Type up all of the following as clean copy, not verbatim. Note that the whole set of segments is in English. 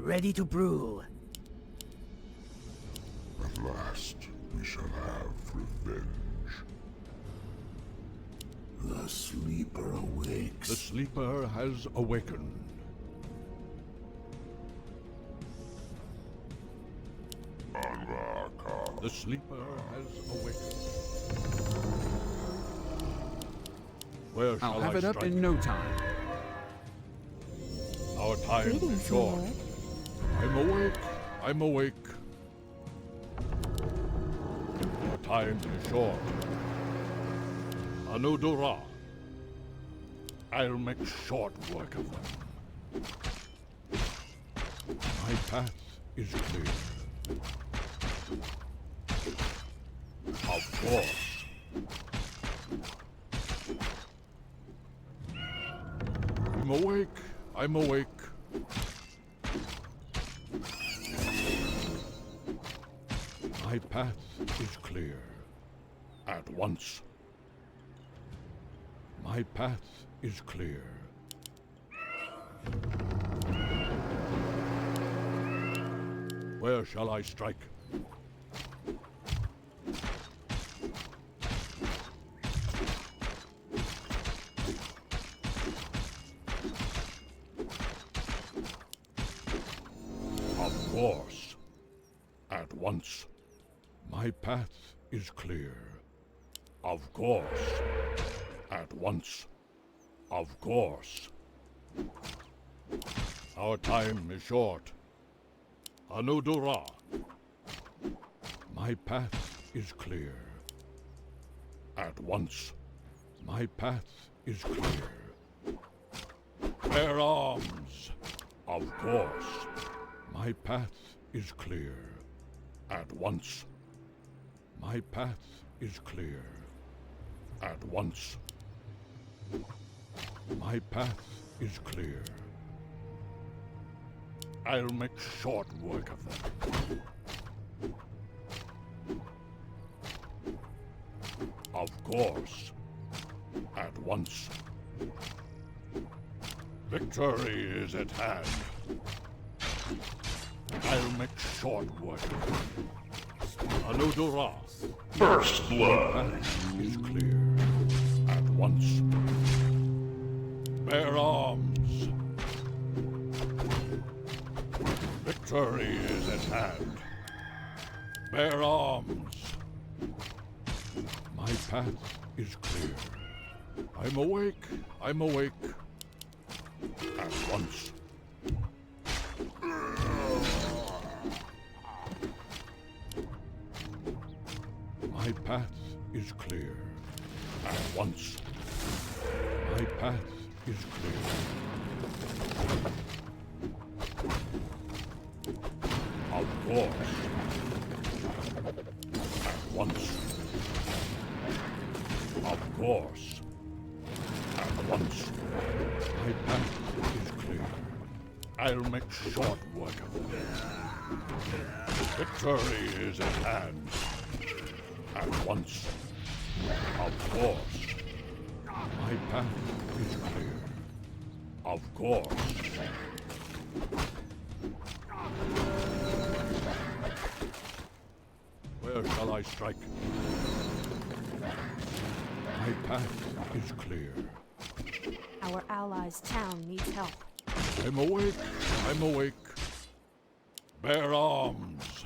ready to brew. At last, we shall have revenge. The sleeper awakes. The sleeper has awakened. The sleeper has awakened. Where shall I'll have it up strike? in no time. Our time is Greetings, short. Lord. I'm awake. I'm awake. Our time is short. Anudura. I'll make short work of them. My path is clear. Of course. I'm awake. I'm awake. My path is clear. At once. My path is clear. Where shall I strike? Of course. At once. My path is clear. Of course. At once. Of course. Our time is short. Anudura. My path is clear. At once. My path is clear. Bear arms. Of course. My path is clear. At once. My path is clear. At once. My path is clear. I'll make short work of them. Of course. At once. Victory is at hand. I'll make short work of them. Anudura. First blood. My path is clear. At once. Bear arms. Victory is at hand. Bear arms. My path is clear. I'm awake. I'm awake. At once. My path is clear. At once. My path is clear. Of course. At once. Of course. At once. My path is clear. I'll make short work of them. Victory is at hand. At once. Of course. My path is clear. Of course. Where shall I strike? My path is clear. Our allies' town needs help. I'm awake. I'm awake. Bear arms.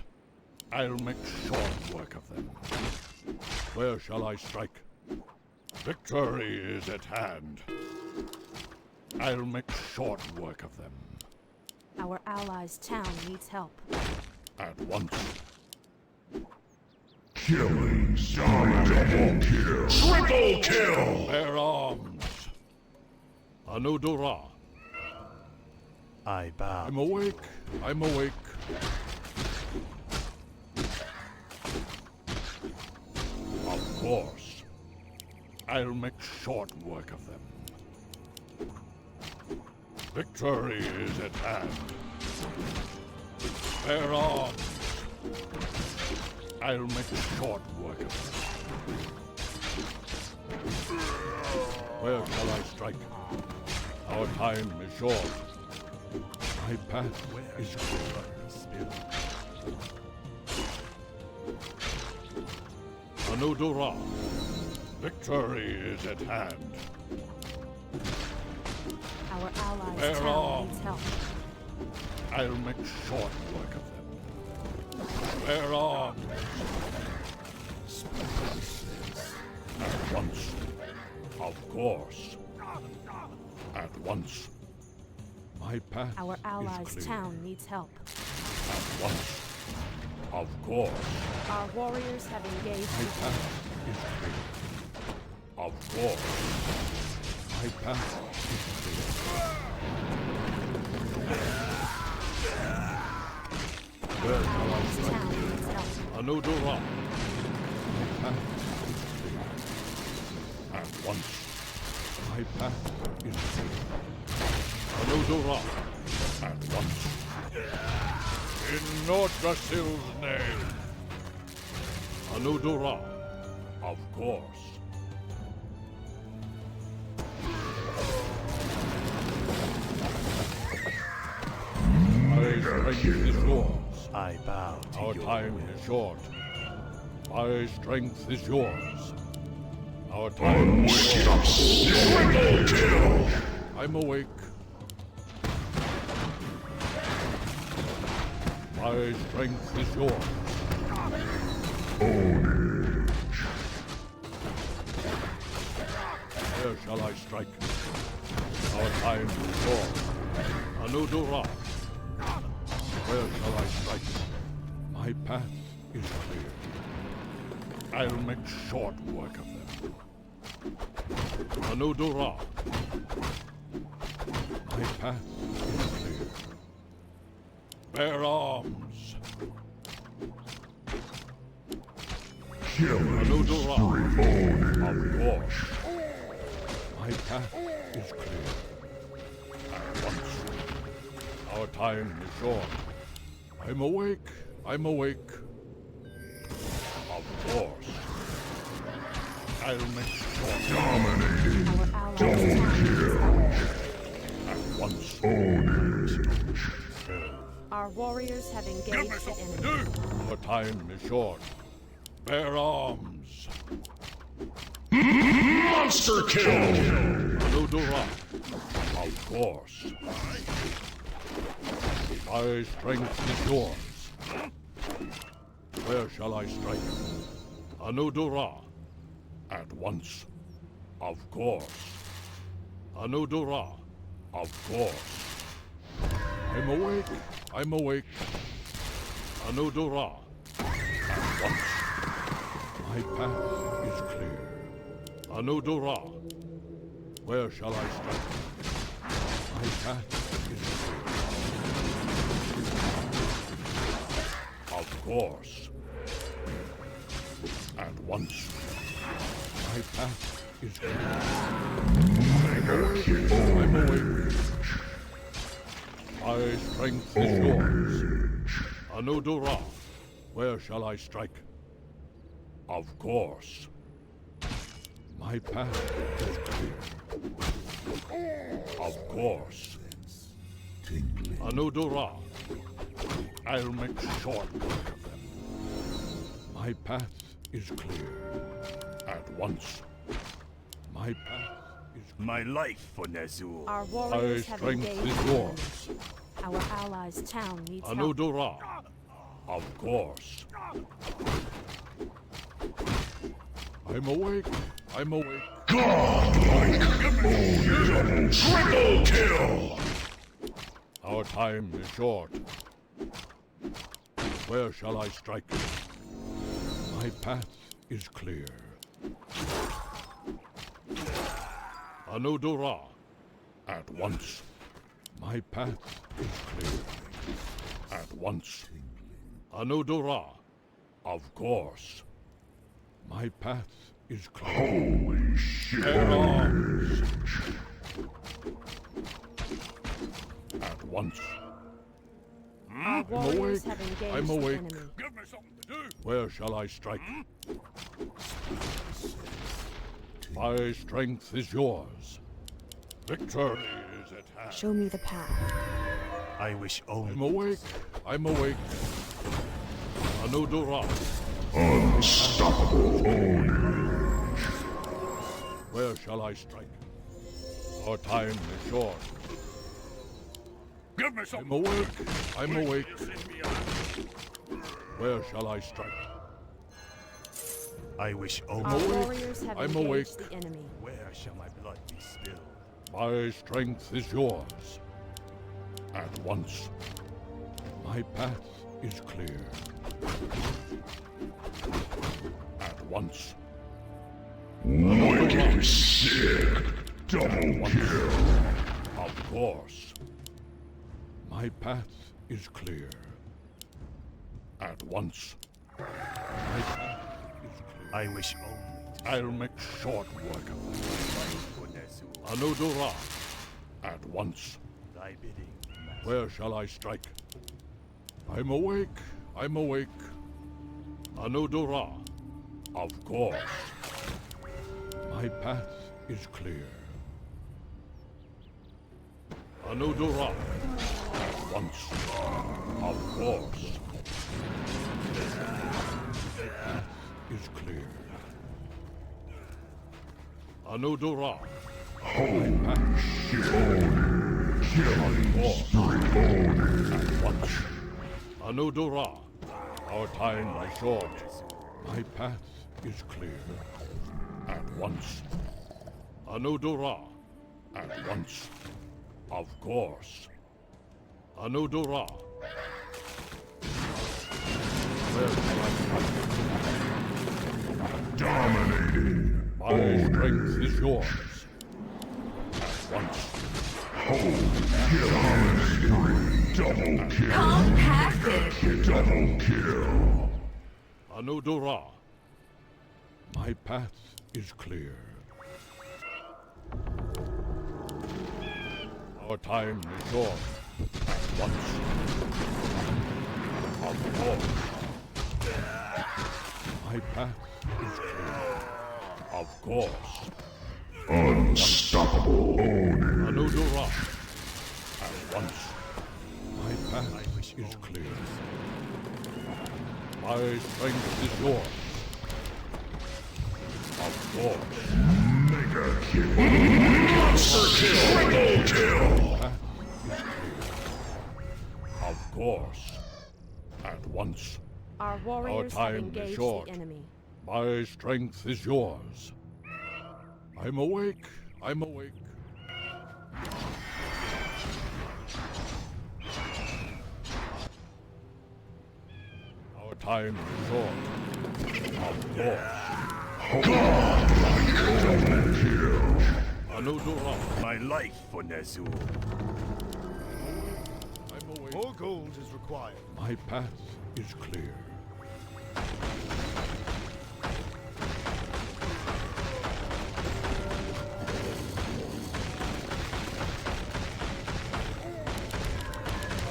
I'll make short work of them. Where shall I strike? Victory is at hand. I'll make short work of them. Our allies' town needs help. At once. Killing. Double kill. Triple kill. Bear arms. Anudura. I bow. I'm awake. I'm awake. Of course. I'll make short work of them. Victory is at hand. Bear arms. I'll make short work of them. Where shall I strike? Our time is short. My path is clear. Anudura, victory is at hand. Our allies' Bear town arms. needs help. I'll make short work of them. Bear arms. At once. Of course. At once. My path Our is allies' clear. town needs help. At once. Of course. Our warriors have engaged My with path is clear. Of course. My path is clear. our allies' town needs help. Anudura. My path is clear. At once. My path is clear. Anudura. At once. In Nordrasil's name. Anudura. Of course. My strength is yours. I bow to Our your time will. is short. My strength is yours. Our time is short. Triple kill! I'm awake. My strength is yours. Where shall I strike? Our time is short. Anudura. Where shall I strike? My path is clear. I'll make short work of them. Anudura. My path is clear. Bear arms. Killing Anudura. spree. Of course. My path is clear. At once. Our time is short. I'm awake. I'm awake. Of course. I'll make short. Dominating. Our allies' town needs help. At once. Our warriors have engaged the enemy. Our time is short. Bear arms. Monster kill! Anudura. Of course. My strength is yours. Where shall I strike? Anudura. At once. Of course. Anudura. Of course. I'm awake. I'm awake. Anudura. At once. My path is clear. Anudura. Where shall I strike? My path is clear. Of course. At once. My path is clear. I'm awake. My strength is yours. Anudura. Where shall I strike? Of course. My path is clear. Of course. Tingling. Anudura. I'll make short work of them. My path is clear. At once. My path is clear. My life for Nazul. Our My warriors have strength engaged is the enemy. yours. Our allies' town needs help. Anudura. Of course. I'm awake. I'm awake. Godlike! Double triple kill! Our time is short. Where shall I strike? My path is clear. Anudura. At once. My path is clear. At once. Anudura. Of course. My path is clear. Holy shit! Bear arms. At once. Our warriors awake. have engaged I'm the awake. enemy. Give me something to do. Where shall I strike? My strength is yours. Victory is at hand. Show me the path. I wish only. I'm awake. I'm awake. Anudura. Unstoppable ownage. Where shall I strike? Our time is short. Give me I'm some. awake. I'm awake. Where shall I strike? I wish Our only. warriors have I'm engaged awake. the enemy. Where shall my blood be spilled? My strength is yours. At once. My path is clear. At once. Wicked sick. Double kill. Of course. My path is clear. At once. My path is clear. I wish only. I'll make short work of them. For Nezul. Anudura. At once. Thy bidding. Master. Where shall I strike? I'm awake. I'm awake. Anudura. Of course. My path is clear. Anudura. At once. Of course. My path is clear. Anudura. Killing Of spree. At once. Anudura. Our time is short. My path is clear. At once. Anudura. At once. Of course. Anudura. Where shall I strike? Dominating. My strength is yours. At once. Killing spree. Double kill. Compacted. Double kill. Anudura. My path is clear. Our time is short. At once. Of course. My path is clear. Of course. Unstoppable ownage. Anudura. At once. My path is clear. My strength is yours. Of course. Mega kill. Monster kill. Triple kill. Path is clear. Of course. At once. Our warriors have time is engaged short. the enemy. My strength is yours. I'm awake. I'm awake. Our time is short. Of course. Double kill. Anudura. My life for Nezul. I'm awake. More gold is required. My path is clear.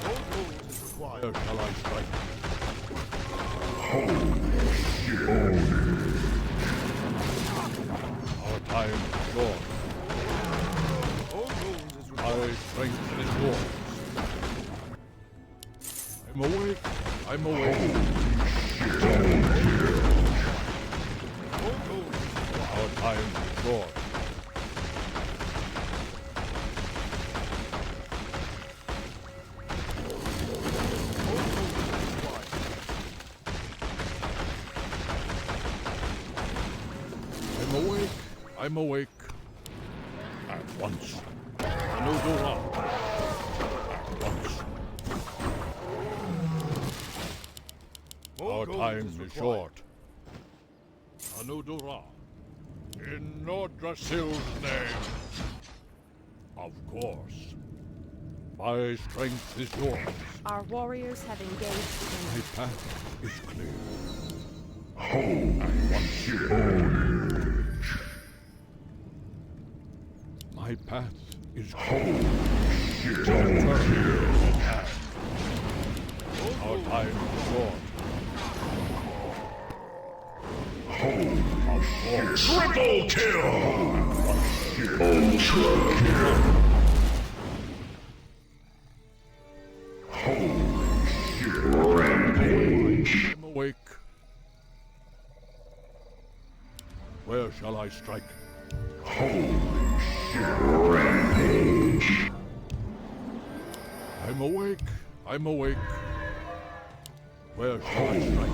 More gold is required. Where shall I strike? Our time is short. More gold is My required. strength is yours. I'm awake. I'm awake. More gold is required. Our time is short. More gold is required. I'm awake. I'm awake. At once. Anudura. At once. More Our gold time is is required. short. Anudura. In Nordrasil's name. Of course. My strength is yours. Our warriors have engaged the My enemy. path is clear. My path is clear. Our time is short. Of course. Triple kill. Ultra kill. awake. Where shall I strike? Rampage. I'm awake. I'm awake. Where shall I strike?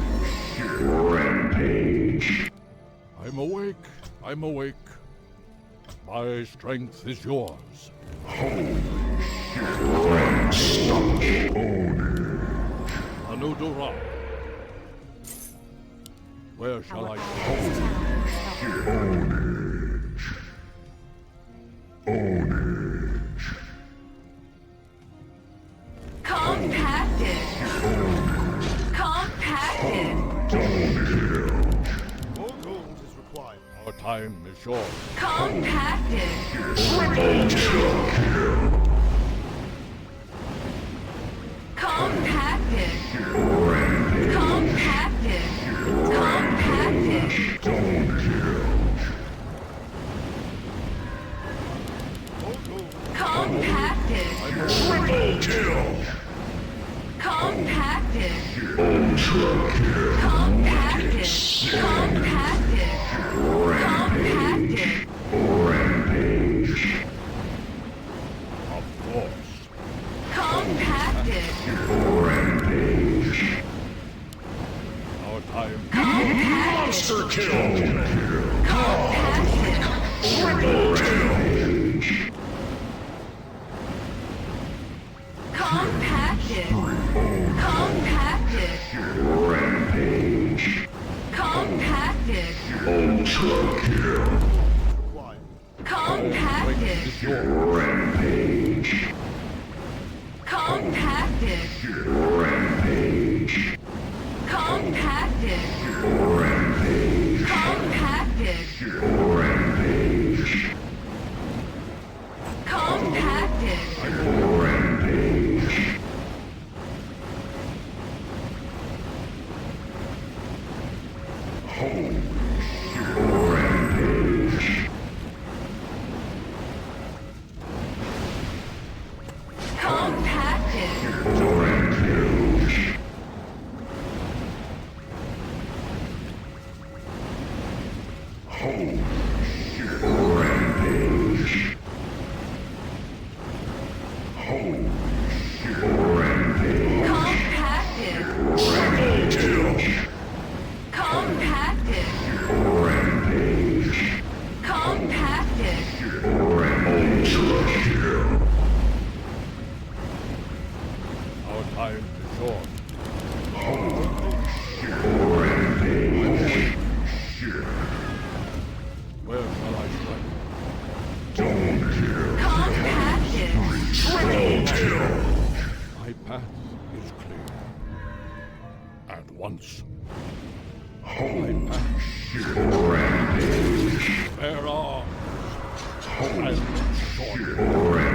Rampage. I'm awake. I'm awake. My strength is yours. Anudura. Where shall Our I allies' strike? town is Ownage. Compacted. Compacted. Double kill. More gold is required. Our time is short. Compacted. Triple kill. Compacted. Rampage. Compacted. Compacted. Double kill. More gold. Compacted. Triple kill. Compacted. Ultra kill. Compacted. Compacted. Compacted. Rampage. Of course. Compacted. Rampage. Our time. Monster kill. Compacted. Triple kill. Compacted. Compacted. Rampage. Compacted. Ultra kill. Required. Compacted. Is yours. Rampage. Compacted. Rampage. Compacted. Rampage. Compacted. Rampage. Compacted. Rampage. Rampage. Compacted. Rampage. Rampage. Rampage. Compacted. Triple kill. Compacted. Rampage. Compacted. Ultra kill. Our time is short. Rampage. Where shall I strike? Double kill. Compacted. Triple kill. My path is clear. And once. Rampage. Bear arms. I'll short. Rampage.